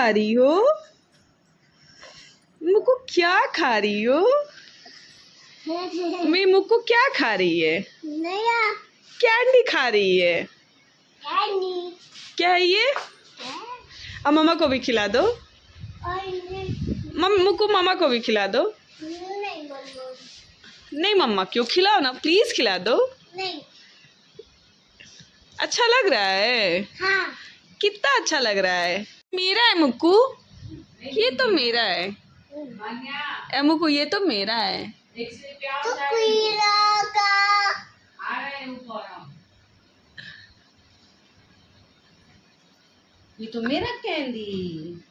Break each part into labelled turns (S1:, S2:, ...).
S1: खा रही हो? मुक्कू क्या खा रही हो? मेरी मुक्कू क्या खा रही है? कैंडी खा रही है। क्या है ये? अब मम्मा को भी खिला दो। मुक्कू मामा को भी खिला दो। नहीं मम्मा क्यों, खिलाओ ना प्लीज, खिला दो।
S2: नहीं।
S1: अच्छा लग रहा है?
S2: हाँ।
S1: कितना अच्छा लग रहा है। मेरा है मुक्कू, ये तो मेरा है। मुक्कू ये तो मेरा है। ये तो मेरा कैंडी।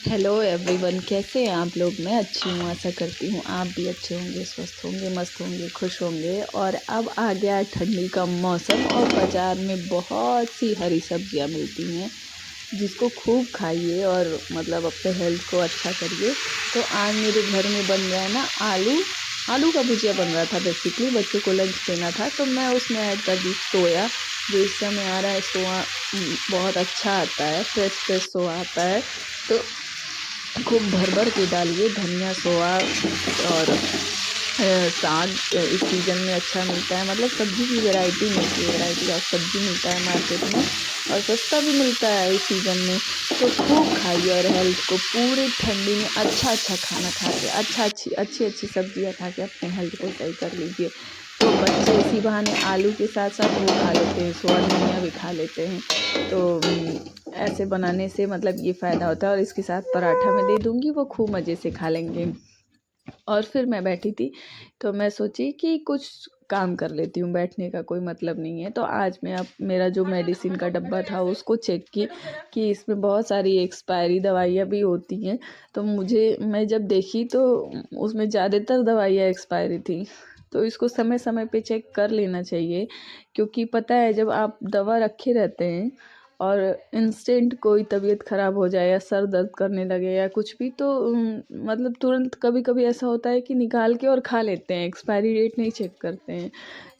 S1: हेलो एवरीवन, कैसे हैं आप लोग? मैं अच्छी हूँ, आशा करती हूँ आप भी अच्छे होंगे, स्वस्थ होंगे, मस्त होंगे, खुश होंगे। और अब आ गया ठंडी का मौसम और बाज़ार में बहुत सी हरी सब्जियाँ मिलती हैं, जिसको खूब खाइए और मतलब अपने हेल्थ को अच्छा करिए। तो आज मेरे घर में बन रहा है ना आलू का भुजिया बन रहा था। बेसिकली बच्चों को लंच देना था, तो मैं उसमें ऐड कर दी सोया। जो इस समय आ रहा है सोया बहुत अच्छा आता है, फ्रेश सोया आता है। तो खूब भर के डालिए, धनिया, सोया और साग इस सीज़न में अच्छा मिलता है। मतलब सब्जी की वैरायटी मिलती है, वैरायटी ऑफ सब्जी मिलता है मार्केट में और सस्ता भी मिलता है इस सीज़न में। तो खूब खाइए और हेल्थ को पूरे ठंडी में अच्छा खाना खा के अच्छी सब्जियां खा के अपने हेल्थ को सही कर लीजिए। तो बच्चे इसी बहाने आलू के साथ साथ वो खा लेते हैं, सोया धनिया भी खा लेते हैं। तो ऐसे बनाने से मतलब ये फ़ायदा होता है। और इसके साथ पराठा मैं दे दूँगी, वो खूब मज़े से खा लेंगे। और फिर मैं बैठी थी तो मैं सोची कि कुछ काम कर लेती हूँ, बैठने का कोई मतलब नहीं है। तो आज मैं अब मेरा जो मेडिसिन का डब्बा था उसको चेक की कि इसमें बहुत सारी एक्सपायरी दवाइयाँ भी होती हैं। तो मैं जब देखी तो उसमें ज़्यादातर दवाइयाँ एक्सपायरी थी। तो इसको समय समय पे चेक कर लेना चाहिए, क्योंकि पता है जब आप दवा रखे रहते हैं और इंस्टेंट कोई तबीयत ख़राब हो जाए या सर दर्द करने लगे या कुछ भी, तो मतलब तुरंत कभी कभी ऐसा होता है कि निकाल के और खा लेते हैं, एक्सपायरी डेट नहीं चेक करते हैं।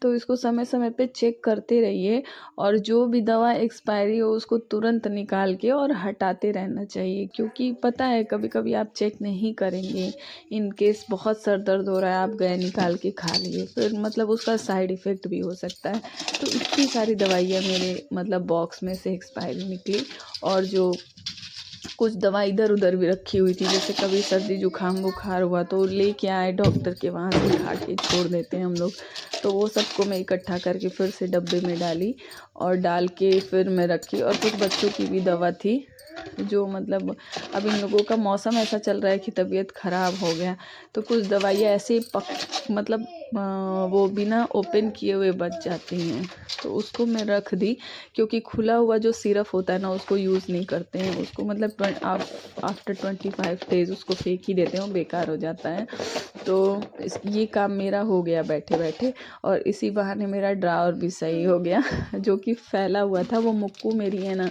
S1: तो इसको समय समय पे चेक करते रहिए और जो भी दवा एक्सपायरी हो उसको तुरंत निकाल के और हटाते रहना चाहिए, क्योंकि पता है कभी कभी आप चेक नहीं करेंगे, इन केस बहुत सर दर्द हो रहा है, आप गए निकाल के खा लिए, फिर मतलब उसका साइड इफ़ेक्ट भी हो सकता है। तो इतनी सारी दवाइयाँ मेरे मतलब बॉक्स में से एक्सपायरी निकली। और जो कुछ दवा इधर उधर भी रखी हुई थी, जैसे कभी सर्दी जुकाम बुखार हुआ तो लेके आए डॉक्टर के वहाँ से खा के छोड़ देते हैं हम लोग। तो वो सबको मैं इकट्ठा करके फिर से डब्बे में डाली और डाल के फिर मैं रखी। और कुछ बच्चों की भी दवा थी जो मतलब अब इन लोगों का मौसम ऐसा चल रहा है कि तबीयत ख़राब हो गया, तो कुछ दवाइयाँ ऐसे मतलब वो बिना ओपन किए हुए बच जाती हैं, तो उसको मैं रख दी। क्योंकि खुला हुआ जो सिरप होता है ना उसको यूज़ नहीं करते हैं, उसको मतलब आफ्टर 25 डेज़ उसको फेंक ही देते हैं, वो बेकार हो जाता है। तो ये काम मेरा हो गया बैठे बैठे, और इसी बहाने मेरा ड्रावर भी सही हो गया। जो कि फैला हुआ था, वो मुक्कू मेरी है ना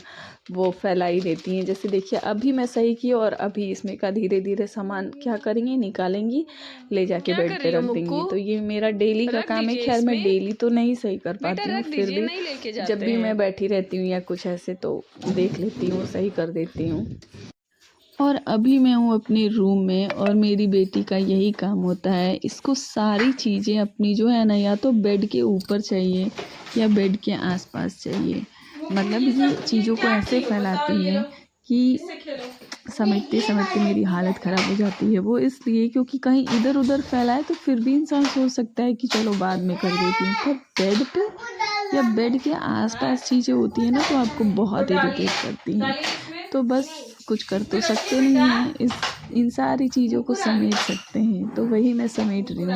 S1: वो फैला ही देती हैं। जैसे देखिए अभी मैं सही की और अभी इसमें का धीरे धीरे सामान क्या करेंगी, निकालेंगी, ले जाके बेड पे रख देंगी। तो ये मेरा डेली का काम है। खैर मैं डेली तो नहीं सही कर पाती हूँ, फिर भी जब भी मैं बैठी रहती हूँ या कुछ ऐसे तो देख लेती हूँ, सही कर देती हूँ। और अभी मैं हूँ अपने रूम में और मेरी बेटी का यही काम होता है, इसको सारी चीज़ें अपनी जो है ना या तो बेड के ऊपर चाहिए या बेड के आसपास चाहिए। मतलब ये चीज़ों को ऐसे फैलाती है कि समेटते समेटते मेरी हालत ख़राब हो जाती है। वो इसलिए क्योंकि कहीं इधर उधर फैलाए तो फिर भी इंसान सोच सकता है कि चलो बाद में कर देती हूँ, पर बेड पे या बेड के आसपास चीज़ें होती है ना तो आपको बहुत इरिटेट करती हैं। तो बस कुछ कर तो सकते नहीं हैं, इन सारी चीज़ों को समेट सकते हैं, तो वही मैं समेट रही हूँ।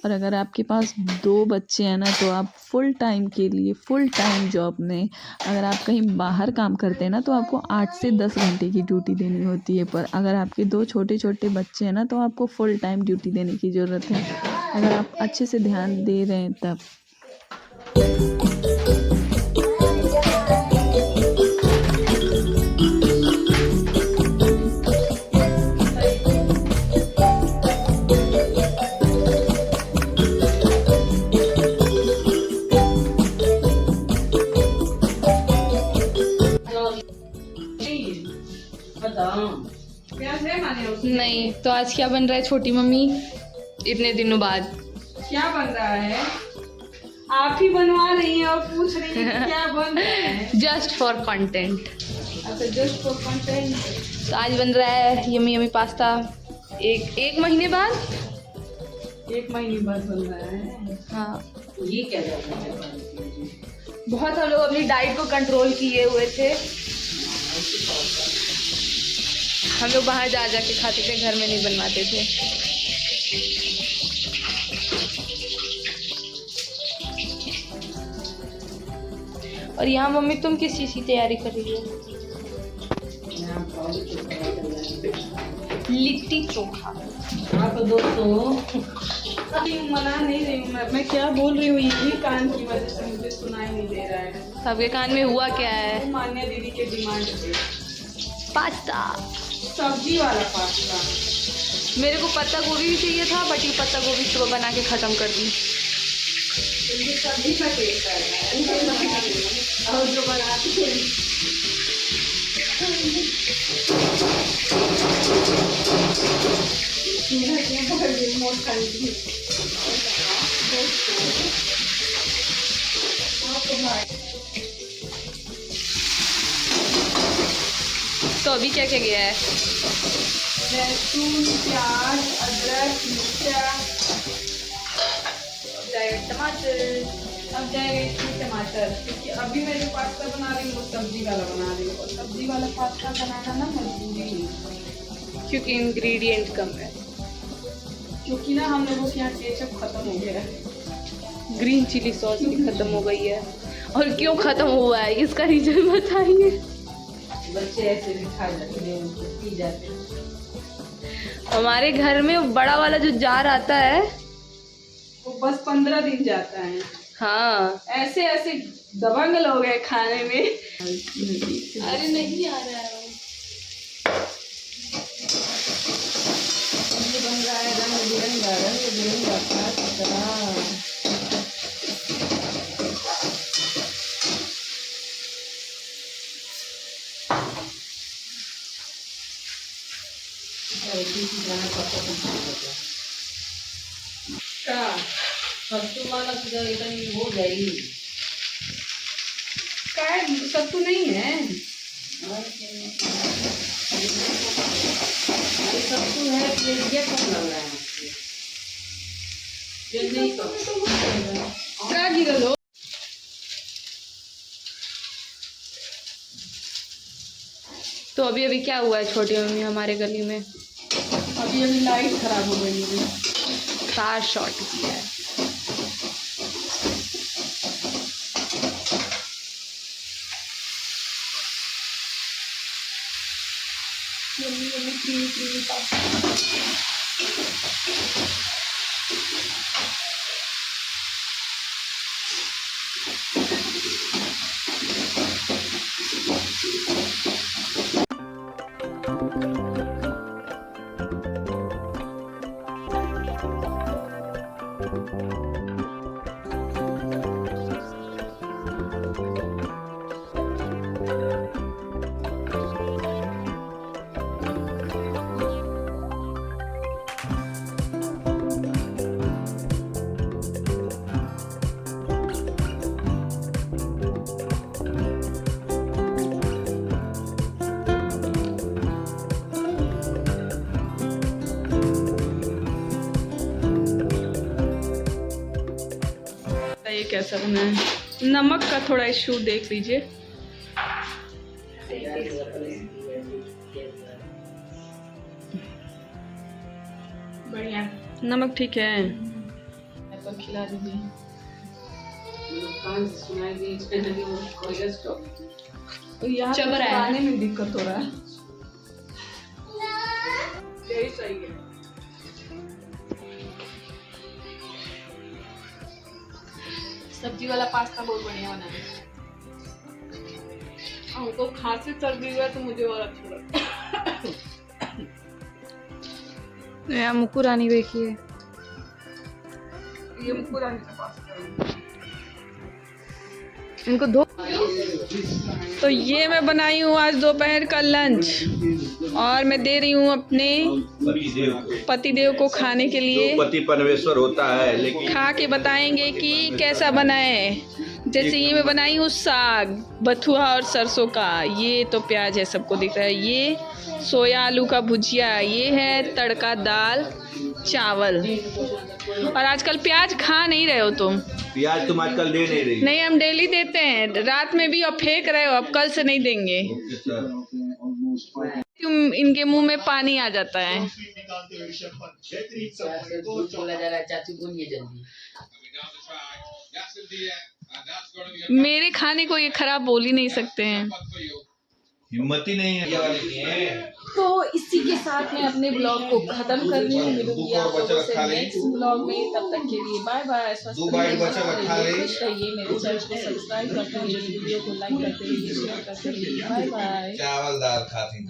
S1: और अगर आपके पास 2 बच्चे हैं ना तो आप फुल टाइम के लिए फुल टाइम जॉब में अगर आप कहीं बाहर काम करते हैं ना तो आपको 8 से 10 घंटे की ड्यूटी देनी होती है। पर अगर आपके 2 छोटे छोटे बच्चे हैं ना तो आपको फुल टाइम ड्यूटी देने की ज़रूरत है, अगर आप अच्छे से ध्यान दे रहे हैं तब। प्याज है माने उसमें?
S2: नहीं। तो आज क्या बन रहा है छोटी मम्मी इतने दिनों बाद?
S1: क्या बन रहा है? आप ही बनवा रही हैं और पूछ रही हैं कि क्या बन रहा है?
S2: Just for content.
S1: अच्छा, जस्ट फॉर कंटेंट।
S2: तो आज बन रहा है यम्मी यम्मी पास्ता। एक महीने बाद।
S1: 1 महीने बाद बन रहा है।
S2: हाँ,
S1: ये क्या जाता है?
S2: बहुत हम लोग अपनी डाइट को कंट्रोल किए हुए थे। हम लोग बाहर जा जा के खाते थे, घर में नहीं बनवाते थे। और यहाँ मम्मी तुम किस चीज़ की तैयारी कर रही हो? लिट्टी चोखा।
S1: हाँ तो दोस्तों, मना नहीं रही हूँ मैं क्या बोल रही हूँ, ये कान की वजह से मुझे सुनाई नहीं दे रहा है।
S2: सबके कान में हुआ क्या है?
S1: मान्या दीदी के डिमांड पे
S2: पास्ता,
S1: सब्जी वाला पास्ता।
S2: मेरे को पत्ता गोभी भी चाहिए था, बट ये पत्ता गोभी सुबह बना के ख़त्म कर दी।
S1: सब्जी का टेस्ट आ रहा है और जो बनाती है
S2: तो अभी क्या क्या गया है?
S1: लहसुन, प्याज, अदरक, मिर्चा,
S2: टमाटर।
S1: अब जाएगा इसमें टमाटर, क्योंकि अभी मैं जो पास्ता बना रही हूँ वो सब्जी वाला बना रही हूँ, और सब्जी वाला पास्ता बनाना ना मजबूरी है,
S2: क्योंकि इंग्रेडिएंट कम है।
S1: क्योंकि ना हम लोगों के यहाँ केचप खत्म हो गया है।
S2: ग्रीन चिली सॉस भी खत्म हो गई है। और क्यों खत्म हुआ है इसका रीजन बताइए।
S1: बच्चे ऐसे भी खा जाते हैं, उनको पी जाते हैं।
S2: हमारे घर में बड़ा वाला जो जार आता है
S1: वो बस 15 दिन जाता है।
S2: हाँ,
S1: ऐसे ऐसे दबंग लोग हैं खाने में।
S2: अरे नहीं आ रहा है।
S1: ये बन रहा है रंग बिरंगा पास्ता। हो जाएगी। सत्तू नहीं है, सत्तू है, ये कम लग रहा है ये नहीं तो क्या गिरा लो।
S2: तो अभी क्या हुआ है छोटी मम्मी हमारे गली में?
S1: अभी लाइट खराब हो गई है,
S2: तार शॉर्ट किया है।
S1: ये कैसा बना है? नमक का थोड़ा इशू देख लीजिए। बढ़िया, नमक ठीक है। तो खिला दीजिए।
S2: चब रहा है।
S1: खाने में दिक्कत हो रहा है। यही सही है।
S2: सब्जी वाला पास्ता बहुत बढ़िया बना है।
S1: हमको खांसी सर्दी हुआ तो मुझे और अच्छा लगता है।
S2: यहाँ मुक्कू रानी देखिए,
S1: ये मुक्कू रानी का पास्ता है।
S2: इनको धो।
S1: तो ये मैं बनाई हूँ आज दोपहर का लंच और मैं दे रही हूँ अपने पतिदेव को खाने के लिए।
S3: पति परमेश्वर होता है, लेकिन
S1: खा के बताएंगे कि कैसा बना है। जैसे ये मैं बनाई हूँ साग बथुआ और सरसों का, ये तो प्याज है सबको दिख रहा है, ये सोया आलू का भुजिया, ये है तड़का दाल चावल। और आजकल प्याज खा नहीं रहे हो तुम?
S3: प्याज तुम आजकल दे नहीं रही।
S1: नहीं, हम डेली देते हैं, रात में भी, और फेंक रहे हो, अब कल से नहीं देंगे। तुम इनके मुंह में पानी आ जाता है। मेरे खाने को ये खराब बोल ही नहीं सकते हैं।
S3: हिम्मत ही नहीं है।
S1: तो इसी के साथ मैं अपने ब्लॉग को खत्म कर रही हूँ। मिलूंगी आप लोगों से नेक्स्ट ब्लॉग में, तब तक के लिए बाय बाय। स्वस्थ रहिए, खुश रहिए, मेरे चैनल को सब्सक्राइब करते रहिए, वीडियो को लाइक करते रहिए, शेयर करते रहिए। Bye bye.
S3: चावल दाल खाती